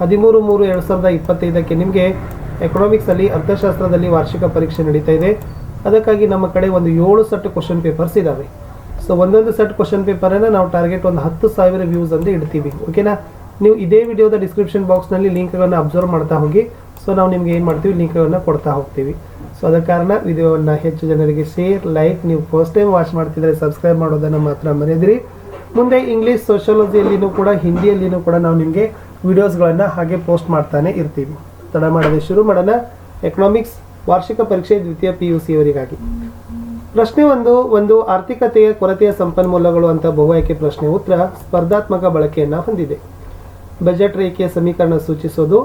13/3/2025ಕ್ಕೆ ನಿಮಗೆ ಎಕನಾಮಿಕ್ಸಲ್ಲಿ ಅರ್ಥಶಾಸ್ತ್ರದಲ್ಲಿ ವಾರ್ಷಿಕ ಪರೀಕ್ಷೆ ನಡೀತಾ ಇದೆ. ಅದಕ್ಕಾಗಿ ನಮ್ಮ ಕಡೆ ಒಂದು 7 ಸೆಟ್ ಕ್ವಶನ್ ಪೇಪರ್ಸ್ ಇದ್ದಾವೆ. ಸೊ ಒಂದೊಂದು ಸೆಟ್ ಕ್ವಶನ್ ಪೇಪರನ್ನು ನಾವು ಟಾರ್ಗೆಟ್ ಒಂದು 10,000 ವ್ಯೂಸ್ ಅಂತ ಇಡ್ತೀವಿ. ಓಕೆನಾ? ನೀವು ಇದೇ ವಿಡಿಯೋದ ಡಿಸ್ಕ್ರಿಪ್ಷನ್ ಬಾಕ್ಸ್ನಲ್ಲಿ ಲಿಂಕ್ಗಳನ್ನು ಅಬ್ಸರ್ವ್ ಮಾಡ್ತಾ ಹೋಗಿ. ಸೊ ನಾವು ನಿಮ್ಗೆ ಏನು ಮಾಡ್ತೀವಿ, ಲಿಂಕ್ಗಳನ್ನು ಕೊಡ್ತಾ ಹೋಗ್ತೀವಿ. ಸೊ ಅದ ಕಾರಣ ವಿಡಿಯೋವನ್ನು ಹೆಚ್ಚು ಜನರಿಗೆ ಶೇರ್, ಲೈಕ್, ನೀವು ಫಸ್ಟ್ ಟೈಮ್ ವಾಚ್ ಮಾಡ್ತಿದ್ರೆ ಸಬ್ಸ್ಕ್ರೈಬ್ ಮಾಡೋದನ್ನು ಮಾತ್ರ ಮರೆಯದಿರಿ. ಮುಂದೆ ಇಂಗ್ಲೀಷ್, ಸೋಷಿಯಾಲಜಿಯಲ್ಲಿನೂ ಕೂಡ, ಹಿಂದಿಯಲ್ಲಿನೂ ಕೂಡ ನಾವು ನಿಮಗೆ ವಿಡಿಯೋಸ್ಗಳನ್ನು ಹಾಗೆ ಪೋಸ್ಟ್ ಮಾಡ್ತಾನೆ ಇರ್ತೀವಿ. ತಡ ಮಾಡದೆ ಶುರು ಮಾಡೋಣ. ಎಕನಾಮಿಕ್ಸ್ ವಾರ್ಷಿಕ ಪರೀಕ್ಷೆ ದ್ವಿತೀಯ PUC ಅವರಿಗಾಗಿ ಪ್ರಶ್ನೆ ಒಂದು ಆರ್ಥಿಕತೆಯ ಕೊರತೆಯ ಸಂಪನ್ಮೂಲಗಳು ಅಂತ ಬಹು ಆಯ್ಕೆ ಪ್ರಶ್ನೆ. ಉತ್ತರ ಸ್ಪರ್ಧಾತ್ಮಕ ಬಳಕೆಯನ್ನು ಹೊಂದಿದೆ. ಬಜೆಟ್ ರೇಖೆಯ ಸಮೀಕರಣ ಸೂಚಿಸೋದು.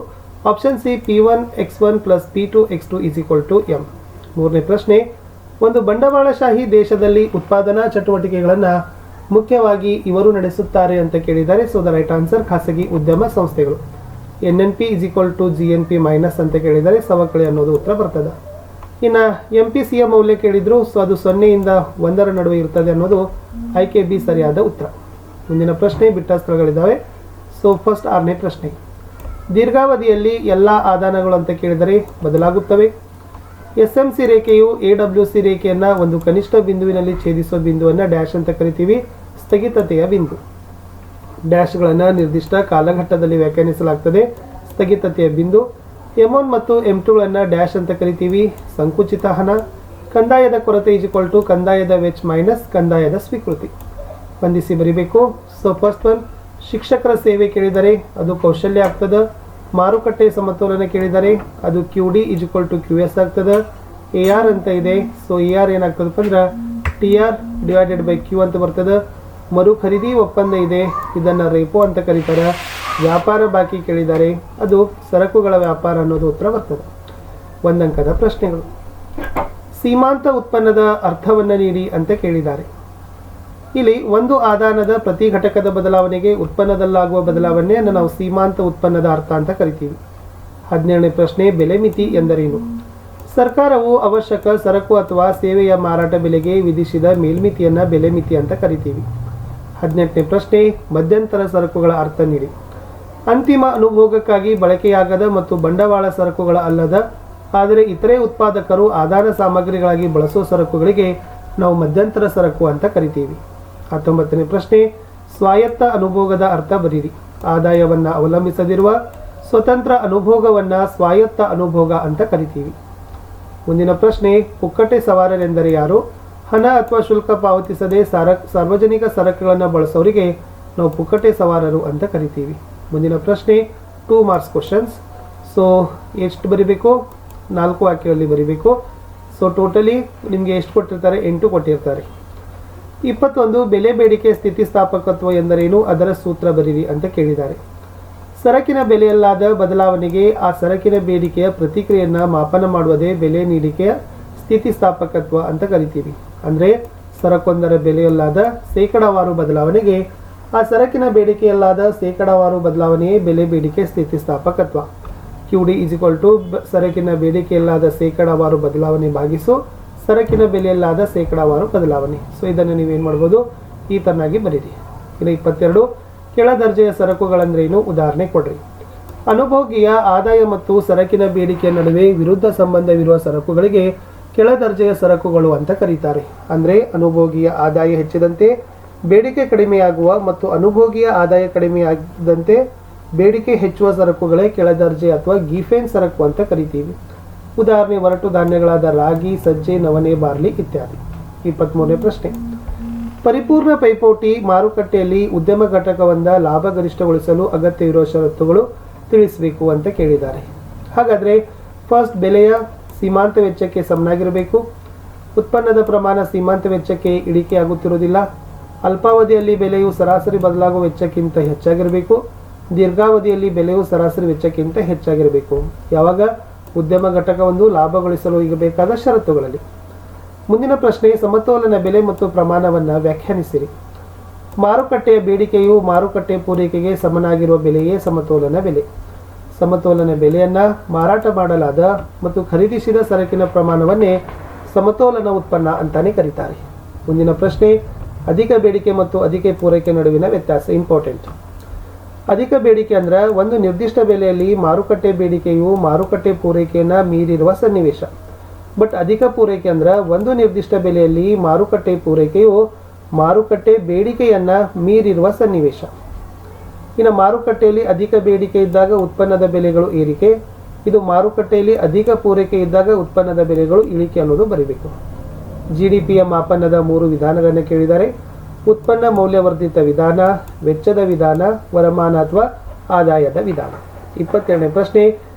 Option C P1x1 + P2x2 = m. ಮೂರನೇ ಪ್ರಶ್ನೆ, ಒಂದು ಬಂಡವಾಳಶಾಹಿ ದೇಶದಲ್ಲಿ ಉತ್ಪಾದನಾ ಚಟುವಟಿಕೆಗಳನ್ನು ಮುಖ್ಯವಾಗಿ ಇವರು ನಡೆಸುತ್ತಾರೆ ಅಂತ ಕೇಳಿದ್ದಾರೆ. ಸೊ ದ ರೈಟ್ ಆನ್ಸರ್ ಖಾಸಗಿ ಉದ್ಯಮ ಸಂಸ್ಥೆಗಳು. NNP = GNP ಮೈನಸ್ ಅಂತ ಕೇಳಿದ್ದಾರೆ. ಸವಕಳಿ ಅನ್ನೋದು ಉತ್ತರ ಬರ್ತದೆ. ಇನ್ನು MPCಯ ಮೌಲ್ಯ ಕೇಳಿದ್ರು. ಸೊ ಅದು 0 ಇಂದ 1 ನಡುವೆ ಇರ್ತದೆ ಅನ್ನೋದು ಆಯ್ಕೆ ಬಿ ಸರಿಯಾದ ಉತ್ತರ. ಮುಂದಿನ ಪ್ರಶ್ನೆ ಬಿಟ್ಟ ಸ್ಥಳಗಳಿದ್ದಾವೆ. ಸೊ ಫಸ್ಟ್ 6ನೇ ಪ್ರಶ್ನೆ, ದೀರ್ಘಾವಧಿಯಲ್ಲಿ ಎಲ್ಲ ಆದಾನಗಳು ಅಂತ ಕೇಳಿದರೆ ಬದಲಾಗುತ್ತವೆ. SMC ರೇಖೆಯು AWC ರೇಖೆಯನ್ನು ಒಂದು ಕನಿಷ್ಠ ಬಿಂದುವಿನಲ್ಲಿ ಛೇದಿಸುವ ಬಿಂದುವನ್ನು ಡ್ಯಾಶ್ ಅಂತ ಕರಿತೀವಿ. ಸ್ಥಗಿತತೆಯ ಬಿಂದು. ಡ್ಯಾಶ್ಗಳನ್ನು ನಿರ್ದಿಷ್ಟ ಕಾಲಘಟ್ಟದಲ್ಲಿ ವ್ಯಾಖ್ಯಾನಿಸಲಾಗ್ತದೆ. ಸ್ಥಗಿತತೆಯ ಬಿಂದು. M1 ಮತ್ತು M2ಗಳನ್ನು ಡ್ಯಾಶ್ ಅಂತ ಕರಿತೀವಿ. ಸಂಕುಚಿತ ಹಣ. ಕಂದಾಯದ ಕೊರತೆ = ಕಂದಾಯದ ವೆಚ್ಚ ಮೈನಸ್ ಕಂದಾಯದ ಸ್ವೀಕೃತಿ. ಹೊಂದಿಸಿ ಬರಿಬೇಕು. ಸೊ ಫಸ್ಟ್ ಒನ್, ಶಿಕ್ಷಕರ ಸೇವೆ ಕೇಳಿದರೆ ಅದು ಕೌಶಲ್ಯ ಆಗ್ತದೆ. ಮಾರುಕಟ್ಟೆ ಸಮತೋಲನ ಕೇಳಿದರೆ ಅದು QD = QS ಆಗ್ತದೆ. AR ಅಂತ ಇದೆ. ಸೊ AR ಏನಾಗ್ತದಪ್ಪ ಅಂದ್ರೆ TR/Q ಅಂತ ಬರ್ತದೆ. ಮರು ಖರೀದಿ ಒಪ್ಪಂದ ಇದೆ, ಇದನ್ನು ರೇಪೋ ಅಂತ ಕರೀತಾರೆ. ವ್ಯಾಪಾರ ಬಾಕಿ ಕೇಳಿದ್ದಾರೆ, ಅದು ಸರಕುಗಳ ವ್ಯಾಪಾರ ಅನ್ನೋದು ಉತ್ತರ ಬರ್ತದೆ. ಒಂದಂಕದ ಪ್ರಶ್ನೆಗಳು. ಸೀಮಾಂತ ಉತ್ಪನ್ನದ ಅರ್ಥವನ್ನು ನೀಡಿ ಅಂತ ಕೇಳಿದ್ದಾರೆ. ಇಲ್ಲಿ ಒಂದು ಆದಾನದ ಪ್ರತಿ ಘಟಕದ ಬದಲಾವಣೆಗೆ ಉತ್ಪನ್ನದಲ್ಲಾಗುವ ಬದಲಾವಣೆಯನ್ನು ನಾವು ಸೀಮಾಂತ ಉತ್ಪನ್ನದ ಅರ್ಥ ಅಂತ ಕರಿತೀವಿ. 17ನೇ ಪ್ರಶ್ನೆ, ಬೆಲೆ ಮಿತಿ ಎಂದರೇನು? ಸರ್ಕಾರವು ಅವಶ್ಯಕ ಸರಕು ಅಥವಾ ಸೇವೆಯ ಮಾರಾಟ ಬೆಲೆಗೆ ವಿಧಿಸಿದ ಮೇಲ್ಮಿತಿಯನ್ನು ಬೆಲೆ ಮಿತಿ ಅಂತ ಕರಿತೀವಿ. 18ನೇ ಪ್ರಶ್ನೆ, ಮಧ್ಯಂತರ ಸರಕುಗಳ ಅರ್ಥ ನೀಡಿ. ಅಂತಿಮ ಅನುಭೋಗಕ್ಕಾಗಿ ಬಳಕೆಯಾಗದ ಮತ್ತು ಬಂಡವಾಳ ಸರಕುಗಳ ಅಲ್ಲದ ಆದರೆ ಇತರೆ ಉತ್ಪಾದಕರು ಆದಾನ ಸಾಮಗ್ರಿಗಳಾಗಿ ಬಳಸುವ ಸರಕುಗಳಿಗೆ ನಾವು ಮಧ್ಯಂತರ ಸರಕು ಅಂತ ಕರಿತೀವಿ. 19ನೇ ಪ್ರಶ್ನೆ, ಸ್ವಾಯತ್ತ ಅನುಭೋಗದ ಅರ್ಥ ಬರೀರಿ. ಆದಾಯವನ್ನು ಅವಲಂಬಿಸದಿರುವ ಸ್ವತಂತ್ರ ಅನುಭೋಗವನ್ನು ಸ್ವಾಯತ್ತ ಅನುಭೋಗ ಅಂತ ಕರಿತೀವಿ. ಮುಂದಿನ ಪ್ರಶ್ನೆ, ಪುಕ್ಕಟೆ ಸವಾರರೆಂದರೆ ಯಾರು? ಹಣ ಅಥವಾ ಶುಲ್ಕ ಪಾವತಿಸದೆ ಸಾರ್ವಜನಿಕ ಸರಕುಗಳನ್ನು ಬಳಸೋರಿಗೆ ನಾವು ಪುಕ್ಕಟೆ ಸವಾರರು ಅಂತ ಕರಿತೀವಿ. ಮುಂದಿನ ಪ್ರಶ್ನೆ 2 ಮಾರ್ಕ್ಸ್ ಕ್ವಶನ್ಸ್. ಸೊ ಎಷ್ಟು ಬರಿಬೇಕು? 4 ವಾಕ್ಯಗಳಲ್ಲಿ ಬರಿಬೇಕು. ಸೊ ಟೋಟಲಿ ನಿಮಗೆ ಎಷ್ಟು ಕೊಟ್ಟಿರ್ತಾರೆ? 8 ಕೊಟ್ಟಿರ್ತಾರೆ. 21, ಬೆಲೆ ಬೇಡಿಕೆ ಸ್ಥಿತಿಸ್ಥಾಪಕತ್ವ ಎಂದರೇನು? ಅದರ ಸೂತ್ರ ಬರೀರಿ ಅಂತ ಕೇಳಿದ್ದಾರೆ. ಸರಕಿನ ಬೆಲೆಯಲ್ಲಾದ ಬದಲಾವಣೆಗೆ ಆ ಸರಕಿನ ಬೇಡಿಕೆಯ ಪ್ರತಿಕ್ರಿಯೆಯನ್ನು ಮಾಪನ ಮಾಡುವುದೇ ಬೆಲೆ ನೀಡಿಕೆಯ ಸ್ಥಿತಿಸ್ಥಾಪಕತ್ವ ಅಂತ ಕರಿತೀವಿ. ಅಂದರೆ ಸರಕೊಂದರ ಬೆಲೆಯಲ್ಲಾದ ಶೇಕಡಾವಾರು ಬದಲಾವಣೆಗೆ ಆ ಸರಕಿನ ಬೇಡಿಕೆಯಲ್ಲಾದ ಶೇಕಡಾವಾರು ಬದಲಾವಣೆಯೇ ಬೆಲೆ ಬೇಡಿಕೆ ಸ್ಥಿತಿಸ್ಥಾಪಕತ್ವ. QD = ಸರಕಿನ ಬೇಡಿಕೆಯಲ್ಲಾದ ಶೇಕಡಾವಾರು ಬದಲಾವಣೆ ಭಾಗಿಸು ಸರಕಿನ ಬೆಲೆಯಲ್ಲಾದ ಶೇಕಡಾವಾರು ಬದಲಾವಣೆ. ಸೊ ಇದನ್ನು ನೀವೇನು ಮಾಡ್ಬೋದು? ಈ ತರನಾಗಿ ಬರೀರಿ. ಇನ್ನು 22, ಕೆಳ ದರ್ಜೆಯ ಸರಕುಗಳಂದ್ರೇನು? ಉದಾಹರಣೆ ಕೊಡ್ರಿ. ಅನುಭೋಗಿಯ ಆದಾಯ ಮತ್ತು ಸರಕಿನ ಬೇಡಿಕೆಯ ನಡುವೆ ವಿರುದ್ಧ ಸಂಬಂಧವಿರುವ ಸರಕುಗಳಿಗೆ ಕೆಳ ದರ್ಜೆಯ ಸರಕುಗಳು ಅಂತ ಕರೀತಾರೆ. ಅಂದರೆ ಅನುಭೋಗಿಯ ಆದಾಯ ಹೆಚ್ಚಿದಂತೆ ಬೇಡಿಕೆ ಕಡಿಮೆಯಾಗುವ ಮತ್ತು ಅನುಭೋಗಿಯ ಆದಾಯ ಕಡಿಮೆಯಾದಂತೆ ಬೇಡಿಕೆ ಹೆಚ್ಚುವ ಸರಕುಗಳೇ ಕೆಳ ದರ್ಜೆ ಅಥವಾ ಗೀಫೇನ್ ಸರಕು ಅಂತ ಕರಿತೀವಿ. ಉದಾಹರಣೆ ಒರಟು ಧಾನ್ಯಗಳಾದ ರಾಗಿ, ಸಜ್ಜೆ, ನವಣೆ, ಬಾರ್ಲಿ ಇತ್ಯಾದಿ. 23ನೇ ಪ್ರಶ್ನೆ, ಪರಿಪೂರ್ಣ ಪೈಪೋಟಿ ಮಾರುಕಟ್ಟೆಯಲ್ಲಿ ಉದ್ಯಮ ಘಟಕವನ್ನು ಲಾಭ ಗರಿಷ್ಠಗೊಳಿಸಲು ಅಗತ್ಯವಿರುವ ಷರತ್ತುಗಳು ತಿಳಿಸಬೇಕು ಅಂತ ಕೇಳಿದ್ದಾರೆ. ಹಾಗಾದರೆ ಫಸ್ಟ್, ಬೆಲೆಯ ಸೀಮಾಂತ ವೆಚ್ಚಕ್ಕೆ ಸಮನಾಗಿರಬೇಕು. ಉತ್ಪನ್ನದ ಪ್ರಮಾಣ ಸೀಮಾಂತ ವೆಚ್ಚಕ್ಕೆ ಇಳಿಕೆಯಾಗುತ್ತಿರುವುದಿಲ್ಲ. ಅಲ್ಪಾವಧಿಯಲ್ಲಿ ಬೆಲೆಯು ಸರಾಸರಿ ಬದಲಾಗುವ ವೆಚ್ಚಕ್ಕಿಂತ ಹೆಚ್ಚಾಗಿರಬೇಕು. ದೀರ್ಘಾವಧಿಯಲ್ಲಿ ಬೆಲೆಯು ಸರಾಸರಿ ವೆಚ್ಚಕ್ಕಿಂತ ಹೆಚ್ಚಾಗಿರಬೇಕು. ಯಾವಾಗ? ಉದ್ಯಮ ಘಟಕವೊಂದು ಲಾಭ ಗಳಿಸಲು ಇರಬೇಕಾದ ಷರತ್ತುಗಳಲ್ಲಿ. ಮುಂದಿನ ಪ್ರಶ್ನೆ, ಸಮತೋಲನ ಬೆಲೆ ಮತ್ತು ಪ್ರಮಾಣವನ್ನು ವ್ಯಾಖ್ಯಾನಿಸಿರಿ. ಮಾರುಕಟ್ಟೆಯ ಬೇಡಿಕೆಯು ಮಾರುಕಟ್ಟೆ ಪೂರೈಕೆಗೆ ಸಮನಾಗಿರುವ ಬೆಲೆಯೇ ಸಮತೋಲನ ಬೆಲೆ. ಸಮತೋಲನ ಬೆಲೆಯನ್ನು ಮಾರಾಟ ಮಾಡಲಾದ ಮತ್ತು ಖರೀದಿಸಿದ ಸರಕಿನ ಪ್ರಮಾಣವನ್ನೇ ಸಮತೋಲನ ಉತ್ಪನ್ನ ಅಂತಾನೆ ಕರೀತಾರೆ. ಮುಂದಿನ ಪ್ರಶ್ನೆ, ಅಧಿಕ ಬೇಡಿಕೆ ಮತ್ತು ಅಧಿಕ ಪೂರೈಕೆ ನಡುವಿನ ವ್ಯತ್ಯಾಸ. ಇಂಪಾರ್ಟೆಂಟ್. ಅಧಿಕ ಬೇಡಿಕೆ ಅಂದ್ರೆ ಒಂದು ನಿರ್ದಿಷ್ಟ ಬೆಲೆಯಲ್ಲಿ ಮಾರುಕಟ್ಟೆ ಬೇಡಿಕೆಯು ಮಾರುಕಟ್ಟೆ ಪೂರೈಕೆಯನ್ನು ಮೀರಿರುವ ಸನ್ನಿವೇಶ. ಬಟ್ ಅಧಿಕ ಪೂರೈಕೆ ಅಂದ್ರೆ ಒಂದು ನಿರ್ದಿಷ್ಟ ಬೆಲೆಯಲ್ಲಿ ಮಾರುಕಟ್ಟೆ ಪೂರೈಕೆಯು ಮಾರುಕಟ್ಟೆ ಬೇಡಿಕೆಯನ್ನು ಮೀರಿರುವ ಸನ್ನಿವೇಶ. ಇನ್ನು ಮಾರುಕಟ್ಟೆಯಲ್ಲಿ ಅಧಿಕ ಬೇಡಿಕೆ ಇದ್ದಾಗ ಉತ್ಪನ್ನದ ಬೆಲೆಗಳು ಏರಿಕೆ, ಇದು ಮಾರುಕಟ್ಟೆಯಲ್ಲಿ ಅಧಿಕ ಪೂರೈಕೆ ಇದ್ದಾಗ ಉತ್ಪನ್ನದ ಬೆಲೆಗಳು ಇಳಿಕೆ ಅನ್ನೋದು ಬರೀಬೇಕು. GDPಯ ಮಾಪನದ 3 ವಿಧಾನಗಳನ್ನು ಕೇಳಿದ್ದಾರೆ. ಉತ್ಪನ್ನ ಮೌಲ್ಯವರ್ಧಿತ ವಿಧಾನ, ವೆಚ್ಚದ ವಿಧಾನ, ವರಮಾನ ಅಥವಾ ಆದಾಯದ ವಿಧಾನ. 22ನೇ ಪ್ರಶ್ನೆ,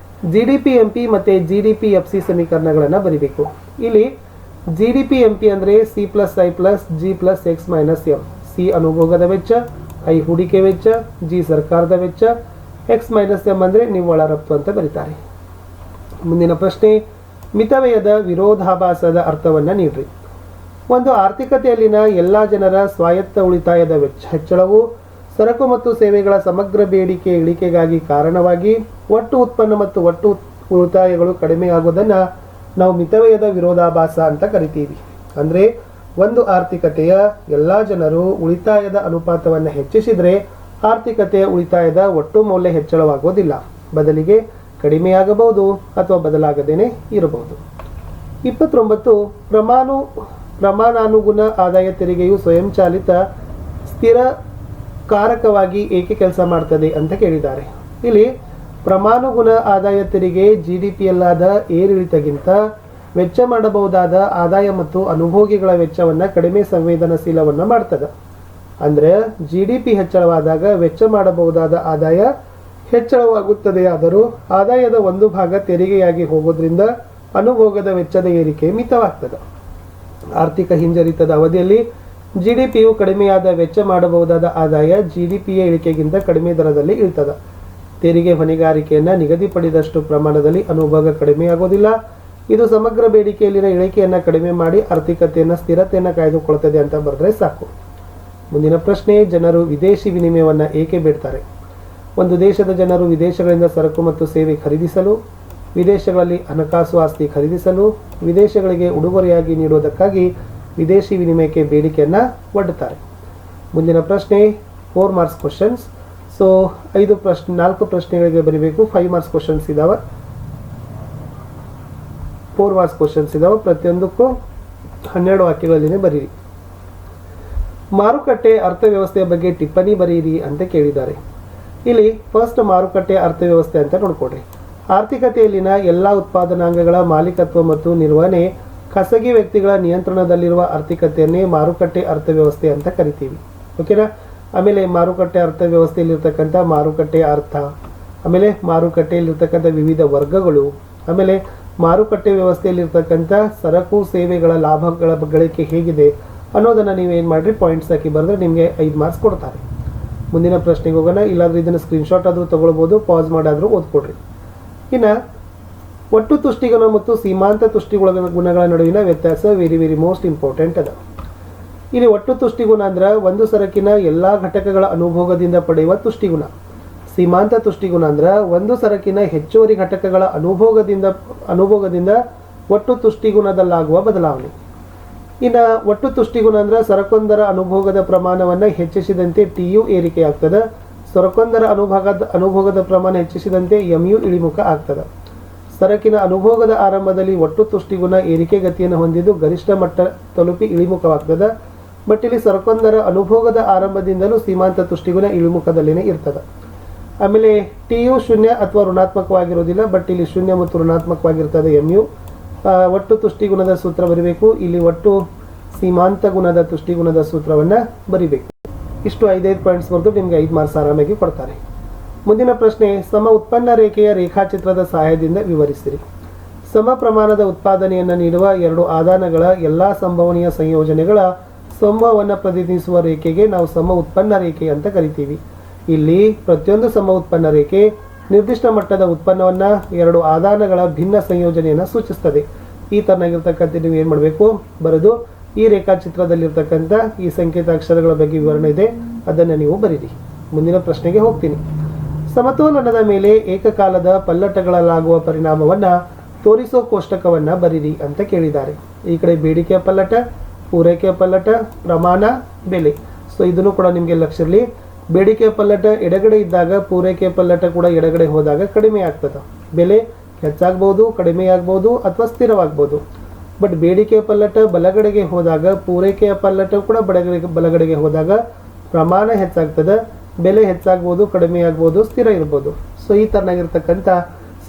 GDP-MP ಮತ್ತು GDP-FC ಸಮೀಕರಣಗಳನ್ನು ಬರೀಬೇಕು. ಇಲ್ಲಿ GDP-MP ಅಂದರೆ C+I+G+X-M. C ಅನುಭೋಗದ ವೆಚ್ಚ, I ಹೂಡಿಕೆ ವೆಚ್ಚ, G ಸರ್ಕಾರದ ವೆಚ್ಚ, X-M ಅಂದರೆ ನಿವ್ವಳ ರಫ್ತು ಅಂತ ಬರೀತಾರೆ. ಮುಂದಿನ ಪ್ರಶ್ನೆ, ಮಿತವ್ಯಯದ ವಿರೋಧಾಭಾಸದ ಅರ್ಥವನ್ನು ನೀಡ್ರಿ. ಒಂದು ಆರ್ಥಿಕತೆಯಲ್ಲಿನ ಎಲ್ಲ ಜನರ ಸ್ವಾಯತ್ತ ಉಳಿತಾಯದ ಹೆಚ್ಚಳವು ಸರಕು ಮತ್ತು ಸೇವೆಗಳ ಸಮಗ್ರ ಬೇಡಿಕೆ ಇಳಿಕೆಗಾಗಿ ಕಾರಣವಾಗಿ ಒಟ್ಟು ಉತ್ಪನ್ನ ಮತ್ತು ಒಟ್ಟು ಉಳಿತಾಯಗಳು ಕಡಿಮೆಯಾಗುವುದನ್ನು ನಾವು ಮಿತವ್ಯಯದ ವಿರೋಧಾಭಾಸ ಅಂತ ಕರಿತೀವಿ. ಅಂದರೆ ಒಂದು ಆರ್ಥಿಕತೆಯ ಎಲ್ಲ ಜನರು ಉಳಿತಾಯದ ಅನುಪಾತವನ್ನು ಹೆಚ್ಚಿಸಿದರೆ ಆರ್ಥಿಕತೆಯ ಉಳಿತಾಯದ ಒಟ್ಟು ಮೌಲ್ಯ ಹೆಚ್ಚಳವಾಗುವುದಿಲ್ಲ, ಬದಲಿಗೆ ಕಡಿಮೆಯಾಗಬಹುದು ಅಥವಾ ಬದಲಾಗದೇನೆ ಇರಬಹುದು. 29 ಪ್ರಮಾಣಾನುಗುಣ ಆದಾಯ ತೆರಿಗೆಯು ಸ್ವಯಂಚಾಲಿತ ಸ್ಥಿರ ಕಾರಕವಾಗಿ ಏಕೆ ಕೆಲಸ ಮಾಡ್ತದೆ ಅಂತ ಕೇಳಿದ್ದಾರೆ. ಇಲ್ಲಿ ಪ್ರಮಾಣಾನುಗುಣ ಆದಾಯ ತೆರಿಗೆ GDPಯಲ್ಲಾದ ಏರಿಳಿತಗಿಂತ ವೆಚ್ಚ ಮಾಡಬಹುದಾದ ಆದಾಯ ಮತ್ತು ಅನುಭೋಗಿಗಳ ವೆಚ್ಚವನ್ನು ಕಡಿಮೆ ಸಂವೇದನಶೀಲವನ್ನು ಮಾಡ್ತದೆ. ಅಂದರೆ GDP ಹೆಚ್ಚಳವಾದಾಗ ವೆಚ್ಚ ಮಾಡಬಹುದಾದ ಆದಾಯ ಹೆಚ್ಚಳವಾಗುತ್ತದೆ, ಆದರೂ ಆದಾಯದ ಒಂದು ಭಾಗ ತೆರಿಗೆಯಾಗಿ ಹೋಗೋದ್ರಿಂದ ಅನುಭೋಗದ ವೆಚ್ಚದ ಏರಿಕೆ ಮಿತವಾಗ್ತದೆ. ಆರ್ಥಿಕ ಹಿಂಜರಿತದ ಅವಧಿಯಲ್ಲಿ GDPಯು ಕಡಿಮೆಯಾದ ವೆಚ್ಚ ಮಾಡಬಹುದಾದ ಆದಾಯ GDPಯ ಇಳಿಕೆಗಿಂತ ಕಡಿಮೆ ದರದಲ್ಲಿ ಇಳ್ತದೆ. ತೆರಿಗೆ ಹೊಣೆಗಾರಿಕೆಯನ್ನು ನಿಗದಿಪಡಿಸಿದಷ್ಟು ಪ್ರಮಾಣದಲ್ಲಿ ಅನುಭೋಗ ಕಡಿಮೆಯಾಗೋದಿಲ್ಲ. ಇದು ಸಮಗ್ರ ಬೇಡಿಕೆಯಲ್ಲಿನ ಇಳಿಕೆಯನ್ನು ಕಡಿಮೆ ಮಾಡಿ ಆರ್ಥಿಕತೆಯನ್ನು ಸ್ಥಿರತೆಯನ್ನು ಕಾಯ್ದುಕೊಳ್ತದೆ ಅಂತ ಬರೆದ್ರೆ ಸಾಕು. ಮುಂದಿನ ಪ್ರಶ್ನೆ, ಜನರು ವಿದೇಶಿ ವಿನಿಮಯವನ್ನು ಏಕೆ ಬಿಡ್ತಾರೆ? ಒಂದು ದೇಶದ ಜನರು ವಿದೇಶಗಳಿಂದ ಸರಕು ಮತ್ತು ಸೇವೆ ಖರೀದಿಸಲು, ವಿದೇಶಗಳಲ್ಲಿ ಹಣಕಾಸು ಆಸ್ತಿ ಖರೀದಿಸಲು, ವಿದೇಶಗಳಿಗೆ ಉಡುಗೊರೆಯಾಗಿ ನೀಡುವುದಕ್ಕಾಗಿ ವಿದೇಶಿ ವಿನಿಮಯಕ್ಕೆ ಬೇಡಿಕೆಯನ್ನು ಒಡ್ಡುತ್ತಾರೆ. ಮುಂದಿನ ಪ್ರಶ್ನೆ 4 ಮಾರ್ಕ್ಸ್ ಕ್ವಶನ್ಸ್. ಸೊ 4 ಪ್ರಶ್ನೆಗಳಿಗೆ ಬರೀಬೇಕು. 5 ಮಾರ್ಕ್ಸ್ ಕ್ವಶನ್ಸ್ ಇದಾವೆ, 4 ಮಾರ್ಕ್ಸ್ ಕ್ವಶನ್ಸ್ ಇದಾವೆ. ಪ್ರತಿಯೊಂದಕ್ಕೂ 12 ವಾಕ್ಯಗಳಲ್ಲಿನೇ ಬರೀರಿ. ಮಾರುಕಟ್ಟೆ ಅರ್ಥವ್ಯವಸ್ಥೆಯ ಬಗ್ಗೆ ಟಿಪ್ಪಣಿ ಬರೀರಿ ಅಂತ ಕೇಳಿದ್ದಾರೆ. ಇಲ್ಲಿ ಫಸ್ಟ್ ಮಾರುಕಟ್ಟೆ ಅರ್ಥವ್ಯವಸ್ಥೆ ಅಂತ ನೋಡ್ಕೊಡ್ರಿ. ಆರ್ಥಿಕತೆಯಲ್ಲಿನ ಎಲ್ಲ ಉತ್ಪಾದನಾಂಗಗಳ ಮಾಲೀಕತ್ವ ಮತ್ತು ನಿರ್ವಹಣೆ ಖಾಸಗಿ ವ್ಯಕ್ತಿಗಳ ನಿಯಂತ್ರಣದಲ್ಲಿರುವ ಆರ್ಥಿಕತೆಯನ್ನೇ ಮಾರುಕಟ್ಟೆ ಅರ್ಥವ್ಯವಸ್ಥೆ ಅಂತ ಕರಿತೀವಿ. ಓಕೆನಾ? ಆಮೇಲೆ ಮಾರುಕಟ್ಟೆ ಅರ್ಥವ್ಯವಸ್ಥೆಯಲ್ಲಿರ್ತಕ್ಕಂಥ ಮಾರುಕಟ್ಟೆಯ ಅರ್ಥ, ಆಮೇಲೆ ಮಾರುಕಟ್ಟೆಯಲ್ಲಿರ್ತಕ್ಕಂಥ ವಿವಿಧ ವರ್ಗಗಳು, ಆಮೇಲೆ ಮಾರುಕಟ್ಟೆ ವ್ಯವಸ್ಥೆಯಲ್ಲಿರ್ತಕ್ಕಂಥ ಸರಕು ಸೇವೆಗಳ ಲಾಭಗಳ ಗಳಿಕೆ ಹೇಗಿದೆ ಅನ್ನೋದನ್ನು ನೀವೇನು ಮಾಡಿರಿ ಪಾಯಿಂಟ್ಸ್ ಹಾಕಿ ಬರೆದ್ರೆ ನಿಮಗೆ 5 ಮಾರ್ಕ್ಸ್ ಕೊಡ್ತಾರೆ. ಮುಂದಿನ ಪ್ರಶ್ನೆಗೆ ಹೋಗೋಣ. ಇಲ್ಲಾಂದ್ರೆ ಇದನ್ನು ಸ್ಕ್ರೀನ್ಶಾಟ್ ಆದರೂ ತೊಗೊಳ್ಬೋದು, ಪಾಸ್ ಮಾಡಾದರೂ ಓದ್ಕೊಡ್ರಿ. ಇನ್ನು ಒಟ್ಟು ತುಷ್ಟಿಗುಣ ಮತ್ತು ಸೀಮಾಂತ ತುಷ್ಟಿಗುಣಗಳ ನಡುವಿನ ವ್ಯತ್ಯಾಸ ವೆರಿ ಮೋಸ್ಟ್ ಇಂಪಾರ್ಟೆಂಟ್ ಅದ. ಇಲ್ಲಿ ಒಟ್ಟು ತುಷ್ಟಿಗುಣ ಅಂದ್ರೆ ಒಂದು ಸರಕಿನ ಎಲ್ಲ ಘಟಕಗಳ ಅನುಭೋಗದಿಂದ ಪಡೆಯುವ ತುಷ್ಟಿಗುಣ. ಸೀಮಾಂತ ತುಷ್ಟಿಗುಣ ಅಂದ್ರೆ ಒಂದು ಸರಕಿನ ಹೆಚ್ಚುವರಿ ಘಟಕಗಳ ಅನುಭೋಗದಿಂದ ಒಟ್ಟು ತುಷ್ಟಿಗುಣದಲ್ಲಾಗುವ ಬದಲಾವಣೆ. ಇನ್ನು ಒಟ್ಟು ತುಷ್ಟಿಗುಣ ಅಂದ್ರೆ ಸರಕೊಂದರ ಅನುಭೋಗದ ಪ್ರಮಾಣವನ್ನು ಹೆಚ್ಚಿಸಿದಂತೆ TU ಏರಿಕೆಯಾಗ್ತದೆ, ಸರಕೊಂದರ ಅನುಭೋಗದ ಪ್ರಮಾಣ ಹೆಚ್ಚಿಸಿದಂತೆ MU ಇಳಿಮುಖ ಆಗ್ತದೆ. ಸರಕಿನ ಅನುಭೋಗದ ಆರಂಭದಲ್ಲಿ ಒಟ್ಟು ತುಷ್ಟಿಗುಣ ಏರಿಕೆ ಗತಿಯನ್ನು ಹೊಂದಿದ್ದು ಗರಿಷ್ಠ ಮಟ್ಟ ತಲುಪಿ ಇಳಿಮುಖವಾಗ್ತದೆ. ಬಟ್ ಇಲ್ಲಿ ಸರಕೊಂದರ ಅನುಭೋಗದ ಆರಂಭದಿಂದಲೂ ಸೀಮಾಂತ ತುಷ್ಟಿಗುಣ ಇಳಿಮುಖದಲ್ಲಿನೇ ಇರ್ತದೆ. ಆಮೇಲೆ TU ಶೂನ್ಯ ಅಥವಾ ಋಣಾತ್ಮಕವಾಗಿರೋದಿಲ್ಲ, ಬಟ್ ಇಲ್ಲಿ ಶೂನ್ಯ ಮತ್ತು ಋಣಾತ್ಮಕವಾಗಿರ್ತದೆ MU. ಒಟ್ಟು ತುಷ್ಟಿಗುಣದ ಸೂತ್ರ ಬರೀಬೇಕು. ಇಲ್ಲಿ ಒಟ್ಟು ಸೀಮಾಂತ ಗುಣದ ತುಷ್ಟಿಗುಣದ ಸೂತ್ರವನ್ನು ಬರೀಬೇಕು. ಇಷ್ಟು 5 ಪಾಯಿಂಟ್ಸ್ ಬರೆದು ನಿಮಗೆ 5 ಮಾರ್ಕ್ಸ್ ಆರಾಮಾಗಿ ಕೊಡ್ತಾರೆ. ಮುಂದಿನ ಪ್ರಶ್ನೆ, ಸಮ ಉತ್ಪನ್ನ ರೇಖೆಯ ರೇಖಾಚಿತ್ರದ ಸಹಾಯದಿಂದ ವಿವರಿಸಿರಿ. ಸಮ ಪ್ರಮಾಣದ ಉತ್ಪಾದನೆಯನ್ನು ನೀಡುವ 2 ಆದಾನಗಳ ಎಲ್ಲ ಸಂಭವನೀಯ ಸಂಯೋಜನೆಗಳ ಸಮೂಹವನ್ನು ಪ್ರತಿನಿಧಿಸುವ ರೇಖೆಗೆ ನಾವು ಸಮ ಉತ್ಪನ್ನ ರೇಖೆ ಅಂತ ಕರಿತೀವಿ. ಇಲ್ಲಿ ಪ್ರತಿಯೊಂದು ಸಮ ಉತ್ಪನ್ನ ರೇಖೆ ನಿರ್ದಿಷ್ಟ ಮಟ್ಟದ ಉತ್ಪನ್ನವನ್ನು 2 ಆದಾನಗಳ ಭಿನ್ನ ಸಂಯೋಜನೆಯನ್ನು ಸೂಚಿಸ್ತದೆ. ಈ ತರನಾಗಿರ್ತಕ್ಕಂಥ ನೀವು ಏನು ಮಾಡಬೇಕು ಬರೆದು ಈ ರೇಖಾಚಿತ್ರದಲ್ಲಿರ್ತಕ್ಕಂಥ ಈ ಸಂಕೇತಾಕ್ಷರಗಳ ಬಗ್ಗೆ ವಿವರಣೆ ಇದೆ, ಅದನ್ನು ನೀವು ಬರೀರಿ. ಮುಂದಿನ ಪ್ರಶ್ನೆಗೆ ಹೋಗ್ತೀನಿ. ಸಮತೋಲನದ ಮೇಲೆ ಏಕಕಾಲದ ಪಲ್ಲಟಗಳಲ್ಲಾಗುವ ಪರಿಣಾಮವನ್ನು ತೋರಿಸೋ ಕೋಷ್ಟಕವನ್ನು ಬರೀರಿ ಅಂತ ಕೇಳಿದ್ದಾರೆ. ಈ ಕಡೆ ಬೇಡಿಕೆಯ ಪಲ್ಲಟ, ಪೂರೈಕೆಯ ಪಲ್ಲಟ, ಪ್ರಮಾಣ, ಬೆಲೆ. ಸೊ ಇದನ್ನು ಕೂಡ ನಿಮಗೆ ಲಕ್ಷ ಇರಲಿ. ಬೇಡಿಕೆ ಪಲ್ಲಟ ಎಡಗಡೆ ಇದ್ದಾಗ ಪೂರೈಕೆ ಪಲ್ಲಟ ಕೂಡ ಎಡಗಡೆ ಹೋದಾಗ ಕಡಿಮೆ ಆಗ್ತದೆ. ಬೆಲೆ ಹೆಚ್ಚಾಗ್ಬೋದು, ಕಡಿಮೆ ಆಗ್ಬೋದು ಅಥವಾ ಸ್ಥಿರವಾಗ್ಬೋದು. ಬಟ್ ಬೇಡಿಕೆ ಪಲ್ಲಟ ಬಲಗಡೆಗೆ ಹೋದಾಗ ಪೂರೈಕೆಯ ಪಲ್ಲಟ ಕೂಡ ಬಲಗಡೆಗೆ ಹೋದಾಗ ಪ್ರಮಾಣ ಹೆಚ್ಚಾಗ್ತದೆ, ಬೆಲೆ ಹೆಚ್ಚಾಗ್ಬೋದು, ಕಡಿಮೆ ಆಗ್ಬೋದು, ಸ್ಥಿರ ಇರ್ಬೋದು. ಸೊ ಈ ಥರನಾಗಿರ್ತಕ್ಕಂಥ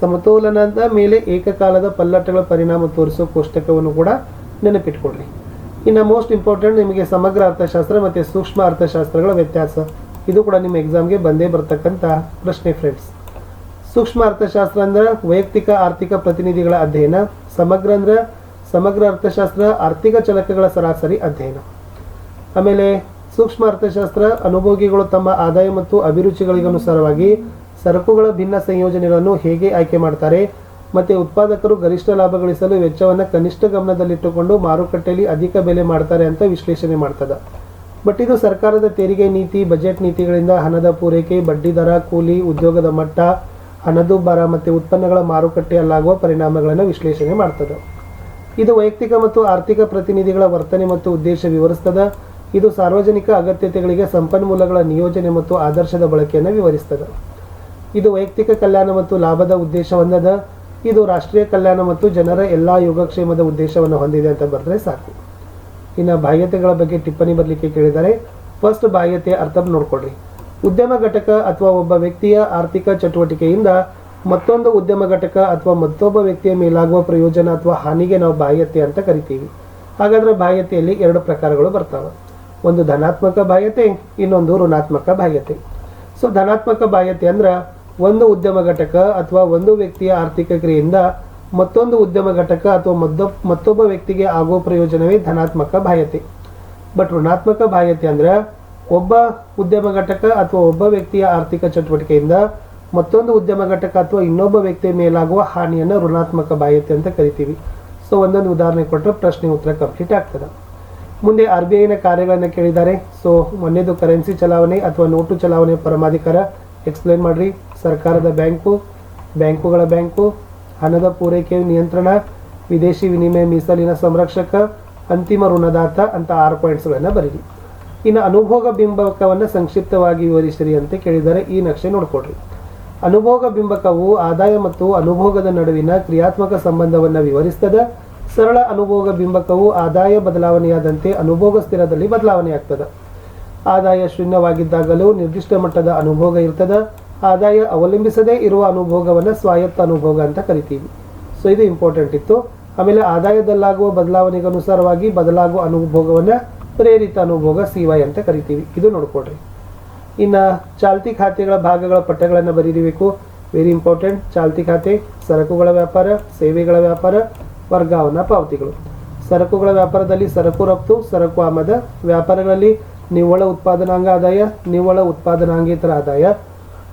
ಸಮತೋಲನದ ಮೇಲೆ ಏಕಕಾಲದ ಪಲ್ಲಟಗಳ ಪರಿಣಾಮ ತೋರಿಸೋ ಕೋಷ್ಟಕವನ್ನು ಕೂಡ ನೆನಪಿಟ್ಕೊಡ್ರಿ. ಇನ್ನು ಮೋಸ್ಟ್ ಇಂಪಾರ್ಟೆಂಟ್ ನಿಮಗೆ ಸಮಗ್ರ ಅರ್ಥಶಾಸ್ತ್ರ ಮತ್ತು ಸೂಕ್ಷ್ಮ ಅರ್ಥಶಾಸ್ತ್ರಗಳ ವ್ಯತ್ಯಾಸ. ಇದು ಕೂಡ ನಿಮ್ಮ ಎಕ್ಸಾಮ್ಗೆ ಬಂದೇ ಬರ್ತಕ್ಕಂಥ ಪ್ರಶ್ನೆ ಫ್ರೆಂಡ್ಸ್. ಸೂಕ್ಷ್ಮ ಅರ್ಥಶಾಸ್ತ್ರ ಅಂದ್ರೆ ವೈಯಕ್ತಿಕ ಆರ್ಥಿಕ ಪ್ರತಿನಿಧಿಗಳ ಅಧ್ಯಯನ. ಸಮಗ್ರ ಅರ್ಥಶಾಸ್ತ್ರ ಆರ್ಥಿಕ ಚಲಕಗಳ ಸರಾಸರಿ ಅಧ್ಯಯನ. ಆಮೇಲೆ ಸೂಕ್ಷ್ಮ ಅರ್ಥಶಾಸ್ತ್ರ ಅನುಭೋಗಿಗಳು ತಮ್ಮ ಆದಾಯ ಮತ್ತು ಅಭಿರುಚಿಗಳಿಗನುಸಾರವಾಗಿ ಸರಕುಗಳ ಭಿನ್ನ ಸಂಯೋಜನೆಗಳನ್ನು ಹೇಗೆ ಆಯ್ಕೆ ಮಾಡ್ತಾರೆ ಮತ್ತು ಉತ್ಪಾದಕರು ಗರಿಷ್ಠ ಲಾಭ ಗಳಿಸಲು ವೆಚ್ಚವನ್ನು ಕನಿಷ್ಠ ಗಮನದಲ್ಲಿಟ್ಟುಕೊಂಡು ಮಾರುಕಟ್ಟೆಯಲ್ಲಿ ಅಧಿಕ ಬೆಲೆ ಮಾಡ್ತಾರೆ ಅಂತ ವಿಶ್ಲೇಷಣೆ ಮಾಡ್ತದೆ. ಬಟ್ ಇದು ಸರ್ಕಾರದ ತೆರಿಗೆ ನೀತಿ, ಬಜೆಟ್ ನೀತಿಗಳಿಂದ ಹಣದ ಪೂರೈಕೆ, ಬಡ್ಡಿ ದರ, ಕೂಲಿ, ಉದ್ಯೋಗದ ಮಟ್ಟ, ಹಣದುಬ್ಬರ ಮತ್ತು ಉತ್ಪನ್ನಗಳ ಮಾರುಕಟ್ಟೆಯಲ್ಲಾಗುವ ಪರಿಣಾಮಗಳನ್ನು ವಿಶ್ಲೇಷಣೆ ಮಾಡ್ತದೆ. ಇದು ವೈಯಕ್ತಿಕ ಮತ್ತು ಆರ್ಥಿಕ ಪ್ರತಿನಿಧಿಗಳ ವರ್ತನೆ ಮತ್ತು ಉದ್ದೇಶ ವಿವರಿಸ್ತದೆ. ಇದು ಸಾರ್ವಜನಿಕ ಅಗತ್ಯತೆಗಳಿಗೆ ಸಂಪನ್ಮೂಲಗಳ ನಿಯೋಜನೆ ಮತ್ತು ಆದರ್ಶದ ಬಳಕೆಯನ್ನು ವಿವರಿಸ್ತದೆ. ಇದು ವೈಯಕ್ತಿಕ ಕಲ್ಯಾಣ ಮತ್ತು ಲಾಭದ ಉದ್ದೇಶ ಹೊಂದದ. ಇದು ರಾಷ್ಟ್ರೀಯ ಕಲ್ಯಾಣ ಮತ್ತು ಜನರ ಎಲ್ಲ ಯೋಗಕ್ಷೇಮದ ಉದ್ದೇಶವನ್ನು ಹೊಂದಿದೆ ಅಂತ ಬರೆದ್ರೆ ಸಾಕು. ಇನ್ನು ಬಾಹ್ಯತೆಗಳ ಬಗ್ಗೆ ಟಿಪ್ಪಣಿ ಬರಲಿಕ್ಕೆ ಕೇಳಿದರೆ, ಫಸ್ಟ್ ಬಾಹ್ಯತೆಯ ಅರ್ಥ ನೋಡ್ಕೊಡ್ರಿ. ಉದ್ಯಮ ಘಟಕ ಅಥವಾ ಒಬ್ಬ ವ್ಯಕ್ತಿಯ ಆರ್ಥಿಕ ಚಟುವಟಿಕೆಯಿಂದ ಮತ್ತೊಂದು ಉದ್ಯಮ ಘಟಕ ಅಥವಾ ಮತ್ತೊಬ್ಬ ವ್ಯಕ್ತಿಯ ಮೇಲಾಗುವ ಪ್ರಯೋಜನ ಅಥವಾ ಹಾನಿಗೆ ನಾವು ಬಾಹ್ಯತೆ ಅಂತ ಕರಿತೀವಿ. ಹಾಗಾದ್ರೆ ಬಾಹ್ಯತೆಯಲ್ಲಿ ಎರಡು ಪ್ರಕಾರಗಳು ಬರ್ತಾವೆ. ಒಂದು ಧನಾತ್ಮಕ ಬಾಹ್ಯತೆ, ಇನ್ನೊಂದು ಋಣಾತ್ಮಕ ಬಾಹ್ಯತೆ. ಸೊ ಧನಾತ್ಮಕ ಬಾಹ್ಯತೆ ಅಂದ್ರೆ ಒಂದು ಉದ್ಯಮ ಘಟಕ ಅಥವಾ ಒಂದು ವ್ಯಕ್ತಿಯ ಆರ್ಥಿಕ ಕ್ರಿಯೆಯಿಂದ ಮತ್ತೊಂದು ಉದ್ಯಮ ಘಟಕ ಅಥವಾ ಮತ್ತೊಬ್ಬ ವ್ಯಕ್ತಿಗೆ ಆಗೋ ಪ್ರಯೋಜನವೇ ಧನಾತ್ಮಕ ಬಾಹ್ಯತೆ. ಬಟ್ ಋಣಾತ್ಮಕ ಬಾಹ್ಯತೆ ಅಂದ್ರೆ ಒಬ್ಬ ಉದ್ಯಮ ಘಟಕ ಅಥವಾ ಒಬ್ಬ ವ್ಯಕ್ತಿಯ ಆರ್ಥಿಕ ಚಟುವಟಿಕೆಯಿಂದ ಮತ್ತೊಂದು ಉದ್ಯಮ ಘಟಕ ಅಥವಾ ಇನ್ನೊಬ್ಬ ವ್ಯಕ್ತಿಯ ಮೇಲಾಗುವ ಹಾನಿಯನ್ನು ಋಣಾತ್ಮಕ ಬಾಹ್ಯತೆ ಅಂತ ಕರಿತೀವಿ. ಸೊ ಒಂದೊಂದು ಉದಾಹರಣೆ ಕೊಟ್ಟರೆ ಪ್ರಶ್ನೆ ಉತ್ತರ ಕಂಪ್ಲೀಟ್ ಆಗ್ತದೆ. ಮುಂದೆ RBIನ ಕಾರ್ಯಗಳನ್ನು ಕೇಳಿದ್ದಾರೆ. ಸೊ ಮೊನ್ನೆದು ಕರೆನ್ಸಿ ಚಲಾವಣೆ ಅಥವಾ ನೋಟು ಚಲಾವಣೆ ಪರಮಾಧಿಕಾರ ಎಕ್ಸ್ಪ್ಲೇನ್ ಮಾಡ್ರಿ. ಸರ್ಕಾರದ ಬ್ಯಾಂಕುಗಳ ಬ್ಯಾಂಕು, ಹಣದ ಪೂರೈಕೆ ನಿಯಂತ್ರಣ, ವಿದೇಶಿ ವಿನಿಮಯ ಮೀಸಲಿನ ಸಂರಕ್ಷಕ, ಅಂತಿಮ ಋಣದಾತ ಅಂತ 6 ಪಾಯಿಂಟ್ಸ್ಗಳನ್ನು ಬರೀರಿ. ಇನ್ನು ಅನುಭೋಗ ಬಿಂಬಕವನ್ನು ಸಂಕ್ಷಿಪ್ತವಾಗಿ ವಿವರಿಸಿರಿ ಅಂತ ಕೇಳಿದರೆ ಈ ನಕ್ಷೆ ನೋಡ್ಕೊಡ್ರಿ. ಅನುಭೋಗ ಬಿಂಬಕವು ಆದಾಯ ಮತ್ತು ಅನುಭೋಗದ ನಡುವಿನ ಕ್ರಿಯಾತ್ಮಕ ಸಂಬಂಧವನ್ನು ವಿವರಿಸ್ತದೆ. ಸರಳ ಅನುಭೋಗ ಬಿಂಬಕವು ಆದಾಯ ಬದಲಾವಣೆಯಾದಂತೆ ಅನುಭೋಗ ಸ್ಥಿರದಲ್ಲಿ ಬದಲಾವಣೆಯಾಗ್ತದೆ. ಆದಾಯ ಶೂನ್ಯವಾಗಿದ್ದಾಗಲೂ ನಿರ್ದಿಷ್ಟ ಮಟ್ಟದ ಅನುಭೋಗ ಇರ್ತದೆ. ಆದಾಯ ಅವಲಂಬಿಸದೇ ಇರುವ ಅನುಭೋಗವನ್ನು ಸ್ವಾಯತ್ತ ಅನುಭೋಗ ಅಂತ ಕರಿತೀವಿ. ಸೊ ಇದು ಇಂಪಾರ್ಟೆಂಟ್ ಇತ್ತು. ಆಮೇಲೆ ಆದಾಯದಲ್ಲಾಗುವ ಬದಲಾವಣೆಗನುಸಾರವಾಗಿ ಬದಲಾಗುವ ಅನುಭೋಗವನ್ನು ಪ್ರೇರಿತ ಅನುಭೋಗ CY ಅಂತ ಕರಿತೀವಿ. ಇದು ನೋಡ್ಕೊಡ್ರಿ. ಇನ್ನು ಚಾಲ್ತಿ ಖಾತೆಗಳ ಭಾಗಗಳ ಪಟ್ಟಗಳನ್ನು ಬರೀಬೇಕು. Very important. ಚಾಲ್ತಿ ಖಾತೆ ಸರಕುಗಳ ವ್ಯಾಪಾರ, ಸೇವೆಗಳ ವ್ಯಾಪಾರ, ವರ್ಗಾವಣಾ ಪಾವತಿಗಳು. ಸರಕುಗಳ ವ್ಯಾಪಾರದಲ್ಲಿ ಸರಕು ರಫ್ತು, ಸರಕು ಆಮದ. ವ್ಯಾಪಾರಗಳಲ್ಲಿ ನಿವ್ವಳ ಉತ್ಪಾದನಾಂಗ ಆದಾಯ, ನಿವ್ವಳ ಉತ್ಪಾದನಾಂಗೇತರ ಆದಾಯ.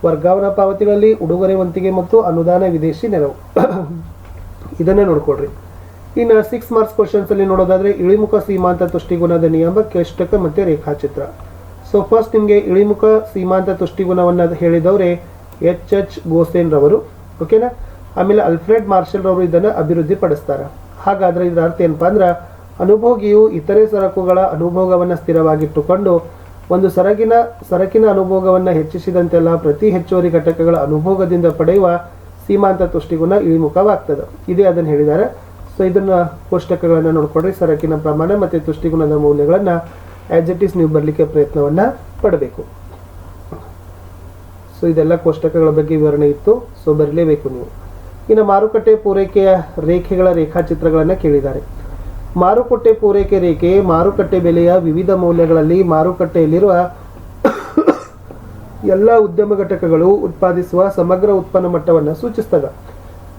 ವರ್ಗಾವಣಾ ಪಾವತಿಗಳಲ್ಲಿ ಉಡುಗೊರೆ ವಂತಿಗೆ ಮತ್ತು ಅನುದಾನ, ವಿದೇಶಿ ನೆರವು. ಇದನ್ನೇ ನೋಡ್ಕೊಡ್ರಿ. ಇನ್ನು 6 ಮಾರ್ಕ್ಸ್ ಕ್ವಶನ್ಸ್ ಅಲ್ಲಿ ನೋಡೋದಾದ್ರೆ ಇಳಿಮುಖ ಸೀಮಾಂತ ತುಷ್ಟಿಗುಣದ ನಿಯಮ, ಕೋಷ್ಟಕ ಮತ್ತು ರೇಖಾಚಿತ್ರ. ಸೊ ಫಸ್ಟ್ ನಿಮಗೆ ಇಳಿಮುಖ ಸೀಮಾಂತ ತುಷ್ಟಿಗುಣವನ್ನು ಹೇಳಿದವರೇ H ಗೋಸೆನ್ ರವರು. ಓಕೆನಾ. ಆಮೇಲೆ ಅಲ್ಫ್ರೆಡ್ ಮಾರ್ಷಲ್ ರವರು ಇದನ್ನು ಅಭಿವೃದ್ಧಿ ಪಡಿಸ್ತಾರೆ. ಹಾಗಾದ್ರೆ ಇದರ ಅರ್ಥ ಏನಪ್ಪಾ ಅಂದ್ರೆ ಅನುಭೋಗಿಯು ಇತರೆ ಸರಕುಗಳ ಅನುಭೋಗವನ್ನು ಸ್ಥಿರವಾಗಿಟ್ಟುಕೊಂಡು ಒಂದು ಸರಕಿನ ಅನುಭೋಗವನ್ನು ಹೆಚ್ಚಿಸಿದಂತೆಲ್ಲ ಪ್ರತಿ ಹೆಚ್ಚುವರಿ ಘಟಕಗಳ ಅನುಭೋಗದಿಂದ ಪಡೆಯುವ ಸೀಮಾಂತ ತುಷ್ಟಿಗುಣ ಇಳಿಮುಖವಾಗ್ತದೆ. ಇದೇ ಅದನ್ನು ಹೇಳಿದ್ದಾರೆ. ಸೊ ಇದನ್ನ ಕೋಷ್ಟಕಗಳನ್ನು ನೋಡ್ಕೊಡ್ರಿ. ಸರಕಿನ ಪ್ರಮಾಣ ಮತ್ತು ತುಷ್ಟಿಗುಣದ ಮೌಲ್ಯಗಳನ್ನು ಆಸ್ ಇಟ್ ಈಸ್ ನೀವು ಬರಲಿಕ್ಕೆ ಪ್ರಯತ್ನವನ್ನು ಪಡಬೇಕು. ಸೊ ಇದೆಲ್ಲ ಕೋಷ್ಟಕಗಳ ಬಗ್ಗೆ ವಿವರಣೆ ಇತ್ತು. ಸೊ ಬರಲೇಬೇಕು ನೀವು. ಇನ್ನು ಮಾರುಕಟ್ಟೆ ಪೂರೈಕೆಯ ರೇಖೆಗಳ ರೇಖಾಚಿತ್ರಗಳನ್ನು ಕೇಳಿದ್ದಾರೆ. ಮಾರುಕಟ್ಟೆ ಪೂರೈಕೆ ರೇಖೆ ಮಾರುಕಟ್ಟೆ ಬೆಲೆಯ ವಿವಿಧ ಮೌಲ್ಯಗಳಲ್ಲಿ ಮಾರುಕಟ್ಟೆಯಲ್ಲಿರುವ ಎಲ್ಲ ಉದ್ಯಮ ಘಟಕಗಳು ಉತ್ಪಾದಿಸುವ ಸಮಗ್ರ ಉತ್ಪನ್ನ ಮಟ್ಟವನ್ನು ಸೂಚಿಸ್ತದೆ.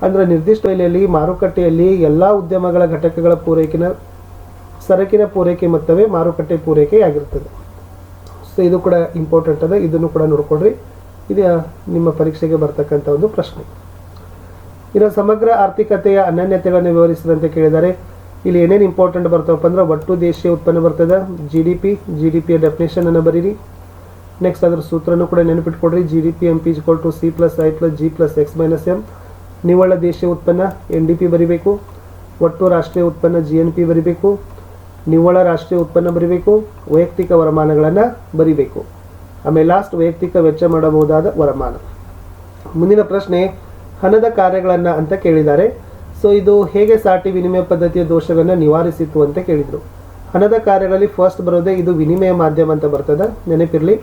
ಅಂದರೆ ನಿರ್ದಿಷ್ಟ ಬೆಲೆಯಲ್ಲಿ ಮಾರುಕಟ್ಟೆಯಲ್ಲಿ ಎಲ್ಲ ಉದ್ಯಮಗಳ ಘಟಕಗಳ ಸರಕಿನ ಪೂರೈಕೆ ಮೊತ್ತವೇ ಮಾರುಕಟ್ಟೆ ಪೂರೈಕೆ ಆಗಿರ್ತದೆ. ಸೊ ಇದು ಕೂಡ ಇಂಪಾರ್ಟೆಂಟ್ ಅದ. ಇದನ್ನು ಕೂಡ ನೋಡ್ಕೊಡ್ರಿ. ಇದು ನಿಮ್ಮ ಪರೀಕ್ಷೆಗೆ ಬರ್ತಕ್ಕಂಥ ಒಂದು ಪ್ರಶ್ನೆ. ಇನ್ನು ಸಮಗ್ರ ಆರ್ಥಿಕತೆಯ ಅನನ್ಯತೆಗಳನ್ನು ವಿವರಿಸಿದಂತೆ ಕೇಳಿದ್ದಾರೆ. ಇಲ್ಲಿ ಏನೇನು ಇಂಪಾರ್ಟೆಂಟ್ ಬರ್ತಾವಪ್ಪ ಅಂದ್ರೆ ಒಟ್ಟು ದೇಶೀಯ ಉತ್ಪನ್ನ ಬರ್ತದೆ, GDPಯ ಡೆಫಿನೇಷನ್ ಅನ್ನು ಬರೀರಿ. ನೆಕ್ಸ್ಟ್ ಅದರ ಸೂತ್ರನೂ ಕೂಡ ನೆನಪಿಟ್ಕೊಡ್ರಿ. GDP MP = C+I+G+X-M. ನಿವ್ವಳ ದೇಶೀಯ ಉತ್ಪನ್ನ NDP ಬರಿಬೇಕು. ಒಟ್ಟು ರಾಷ್ಟ್ರೀಯ ಉತ್ಪನ್ನ GNP ಬರಿಬೇಕು. ನಿವ್ವಳ ರಾಷ್ಟ್ರೀಯ ಉತ್ಪನ್ನ ಬರಿಬೇಕು. ವೈಯಕ್ತಿಕ ವರಮಾನಗಳನ್ನು ಬರಿಬೇಕು. ಆಮೇಲೆ ಲಾಸ್ಟ್ ವೈಯಕ್ತಿಕ ವೆಚ್ಚ ಮಾಡಬಹುದಾದ ವರಮಾನ. ಮುಂದಿನ ಪ್ರಶ್ನೆ ಹಣದ ಕಾರ್ಯಗಳನ್ನು ಅಂತ ಕೇಳಿದ್ದಾರೆ. ಸೊ ಇದು ಹೇಗೆ ಸಾಟಿ ವಿನಿಮಯ ಪದ್ಧತಿಯ ದೋಷಗಳನ್ನು ನಿವಾರಿಸಿತು ಅಂತ ಕೇಳಿದರು. ಹಣದ ಕಾರ್ಯಗಳಲ್ಲಿ ಫಸ್ಟ್ ಬರೋದೇ ಇದು ವಿನಿಮಯ ಮಾಧ್ಯಮ ಅಂತ ಬರ್ತದೆ, ನೆನಪಿರಲಿ.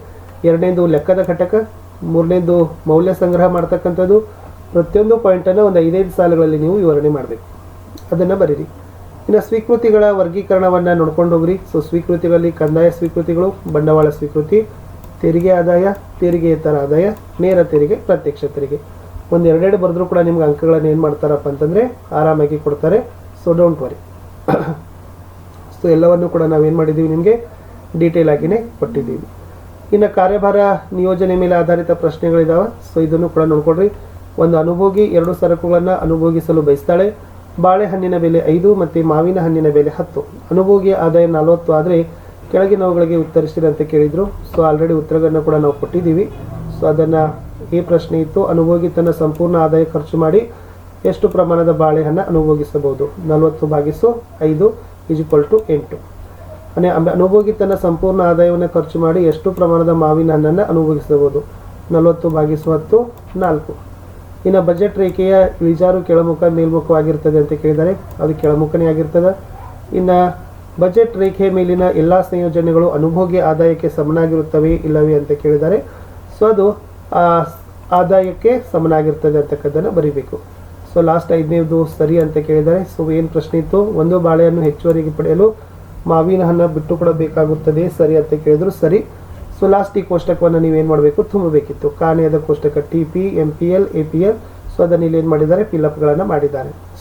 ಎರಡನೇದು ಲೆಕ್ಕದ ಘಟಕ, ಮೂರನೇದು ಮೌಲ್ಯ ಸಂಗ್ರಹ ಮಾಡ್ತಕ್ಕಂಥದ್ದು. ಪ್ರತಿಯೊಂದು ಪಾಯಿಂಟನ್ನು ಒಂದು 5 ಸಾಲುಗಳಲ್ಲಿ ನೀವು ವಿವರಣೆ ಮಾಡಬೇಕು, ಅದನ್ನು ಬರೀರಿ. ಇನ್ನು ಸ್ವೀಕೃತಿಗಳ ವರ್ಗೀಕರಣವನ್ನು ನೋಡ್ಕೊಂಡು ಹೋಗ್ರಿ. ಸೊ ಸ್ವೀಕೃತಿಗಳಲ್ಲಿ ಕಂದಾಯ ಸ್ವೀಕೃತಿಗಳು, ಬಂಡವಾಳ ಸ್ವೀಕೃತಿ, ತೆರಿಗೆ ಆದಾಯ, ತೆರಿಗೆಯೇತರ ಆದಾಯ, ನೇರ ತೆರಿಗೆ, ಪ್ರತ್ಯಕ್ಷ ತೆರಿಗೆ. ಒಂದು 2 ಬರೆದ್ರೂ ಕೂಡ ನಿಮ್ಗೆ ಅಂಕಗಳನ್ನು ಏನು ಮಾಡ್ತಾರಪ್ಪ ಅಂತಂದರೆ ಆರಾಮಾಗಿ ಕೊಡ್ತಾರೆ. So don't worry. ಸೊ ಎಲ್ಲವನ್ನು ಕೂಡ ನಾವೇನು ಮಾಡಿದ್ದೀವಿ, ನಿಮಗೆ ಡೀಟೇಲ್ ಆಗಿಯೇ ಕೊಟ್ಟಿದ್ದೀವಿ. ಇನ್ನು ಕಾರ್ಯಭಾರ ನಿಯೋಜನೆ ಮೇಲೆ ಆಧಾರಿತ ಪ್ರಶ್ನೆಗಳಿದ್ದಾವೆ. ಸೊ ಇದನ್ನು ಕೂಡ ನೋಡ್ಕೊಡ್ರಿ. ಒಂದು ಅನುಭೋಗಿ 2 ಸರಕುಗಳನ್ನು ಅನುಭೋಗಿಸಲು ಬಯಸ್ತಾಳೆ. ಬಾಳೆಹಣ್ಣಿನ ಬೆಲೆ 5 ಮತ್ತು ಮಾವಿನ ಹಣ್ಣಿನ ಬೆಲೆ 10. ಅನುಭೋಗಿಯ ಆದಾಯ 40 ಆದರೆ ಕೆಳಗಿನವುಗಳಿಗೆ ಉತ್ತರಿಸಿರಿ ಅಂತ ಕೇಳಿದರು. ಸೊ ಆಲ್ರೆಡಿ ಉತ್ತರಗಳನ್ನು ಕೂಡ ನಾವು ಕೊಟ್ಟಿದ್ದೀವಿ. ಸೊ ಅದನ್ನು ಈ ಪ್ರಶ್ನೆ ಇತ್ತು, ಅನುಭೋಗಿ ತನ್ನ ಸಂಪೂರ್ಣ ಆದಾಯ ಖರ್ಚು ಮಾಡಿ ಎಷ್ಟು ಪ್ರಮಾಣದ ಬಾಳೆಹಣ್ಣು ಅನುಭೋಗಿಸಬಹುದು? 40/5 = 8. ಅನುಭೋಗಿ ತನ್ನ ಸಂಪೂರ್ಣ ಆದಾಯವನ್ನು ಖರ್ಚು ಮಾಡಿ ಎಷ್ಟು ಪ್ರಮಾಣದ ಮಾವಿನ ಹಣ್ಣನ್ನು ಅನುಭೋಗಿಸಬಹುದು? 40/10 4. ಇನ್ನು ಬಜೆಟ್ ರೇಖೆಯ ಇಳಿಜಾರು ಕೆಳಮುಖ ಮೇಲ್ಮುಖವಾಗಿರ್ತದೆ ಅಂತ ಕೇಳಿದರೆ ಅದು ಕೆಳಮುಖನೇ ಆಗಿರ್ತದೆ. ಇನ್ನು ಬಜೆಟ್ ರೇಖೆಯ ಮೇಲಿನ ಎಲ್ಲ ಸಂಯೋಜನೆಗಳು ಅನುಭೋಗಿ ಆದಾಯಕ್ಕೆ ಸಮನಾಗಿರುತ್ತವೆ ಇಲ್ಲವೇ ಅಂತ ಕೇಳಿದ್ದಾರೆ. ಸೊ ಅದು ಆದಾಯಕ್ಕೆ ಸಮನಾಗಿರ್ತದೆ ಅಂತಕ್ಕದ್ದನ್ನು ಬರೀಬೇಕು. ಸೊ ಲಾಸ್ಟ್ 5ನೇದು ಸರಿ ಅಂತ ಕೇಳಿದ್ದಾರೆ. ಸೊ ಏನು ಪ್ರಶ್ನೆ ಇತ್ತು, ಒಂದು ಬಾಳೆಯನ್ನು ಹೆಚ್ಚುವರಿಗೆ ಪಡೆಯಲು ಮಾವಿನ ಹಣ್ಣು ಬಿಟ್ಟು ಕೊಡಬೇಕಾಗುತ್ತದೆ ಸರಿ ಅಂತ ಕೇಳಿದ್ರು. ಸರಿ. ಸೊ ಲಾಸ್ಟ್ ಈ ಕೋಷ್ಟಕವನ್ನು ನೀವೇನು ಮಾಡಬೇಕು, ತುಂಬಬೇಕಿತ್ತು. ಕಾಣೆಯಾದ ಕೋಷ್ಟಕ TP, MPL, APL. ಸೊ ಅದನ್ನು ಇಲ್ಲಿ ಏನು ಮಾಡಿದ್ದಾರೆ, ಫಿಲಪ್ಗಳನ್ನು ಮಾಡಿದ್ದಾರೆ. ಸೊ